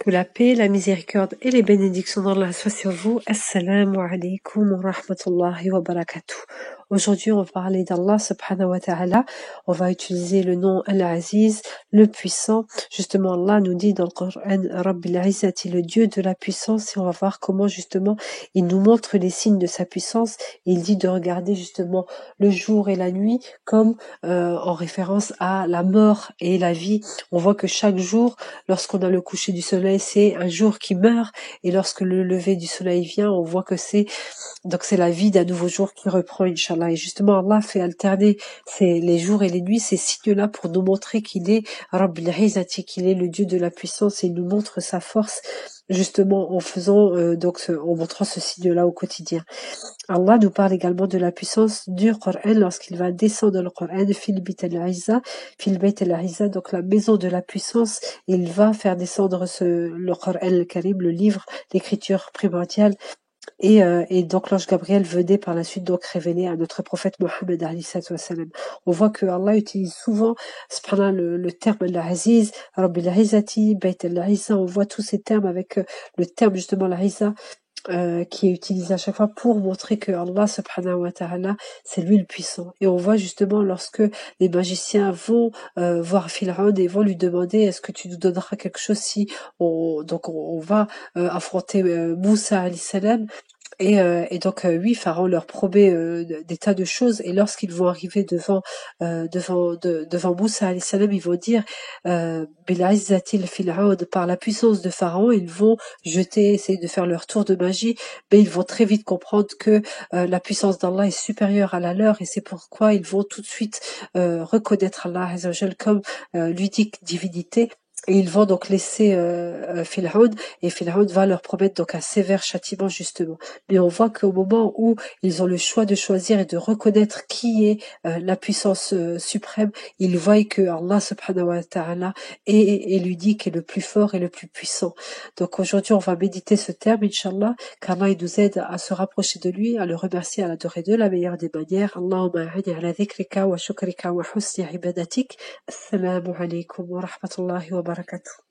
Que la paix, la miséricorde et les bénédictions d'Allah soient sur vous. Assalamu alaikum wa rahmatullahi wa barakatuh. Aujourd'hui, on va parler d'Allah subhanahu wa ta'ala. On va utiliser le nom Al-Aziz, le puissant. Justement, Allah nous dit dans le Coran, Rabbil Izzati, le Dieu de la puissance. Et on va voir comment, justement, il nous montre les signes de sa puissance. Il dit de regarder, justement, le jour et la nuit comme en référence à la mort et la vie. On voit que chaque jour, lorsqu'on a le coucher du soleil, c'est un jour qui meurt, et lorsque le lever du soleil vient, on voit que c'est la vie d'un nouveau jour qui reprend, Inch'Allah. Et justement, Allah fait alterner les jours et les nuits, ces signes-là, pour nous montrer qu'il est Rabbil Izzati, qu'il est le Dieu de la puissance, et il nous montre sa force, justement, en faisant en montrant ce signe-là au quotidien. Allah nous parle également de la puissance du Coran lorsqu'il va descendre le Coran, fil Bait al-Izza, donc la maison de la puissance. Il va faire descendre le Coran al-Karim, le livre, l'écriture primordiale. Et donc l'ange Gabriel venait par la suite donc révéler à notre prophète Mohammed alayhi salam. On voit que Allah utilise souvent le terme al-Aziz, Rabbil Izzati, Bait al-Izza. On voit tous ces termes avec le terme justement l'Izza qui est utilisé à chaque fois pour montrer que Allah subhanahu wa ta'ala, c'est lui le puissant. Et on voit justement lorsque les magiciens vont voir Pharaon et vont lui demander est-ce que tu nous donneras quelque chose si on va affronter Moussa alayhi salam. Et donc oui, Pharaon leur promet des tas de choses, et lorsqu'ils vont arriver devant Moussa alayhi salam, ils vont dire Bil'izzatil Pharaon, par la puissance de Pharaon, ils vont essayer de faire leur tour de magie, mais ils vont très vite comprendre que la puissance d'Allah est supérieure à la leur, et c'est pourquoi ils vont tout de suite reconnaître Allah Azza wa Jal comme l'unique divinité. Et ils vont donc laisser Pharaon, et Pharaon va leur promettre donc un sévère châtiment justement. Mais on voit qu'au moment où ils ont le choix de choisir et de reconnaître qui est la puissance suprême, ils voient que Allah subhanahu wa ta'ala est l'unique et le plus fort et le plus puissant. Donc aujourd'hui on va méditer ce terme, Inch'Allah, qu'Allah il nous aide à se rapprocher de lui, à le remercier, à l'adorer de la meilleure des manières. Allahumma a'inni ala dhikrika wa shukrika wa husni ibadatik. Assalamu alaikum wa rahmatullahi wa barakatuh.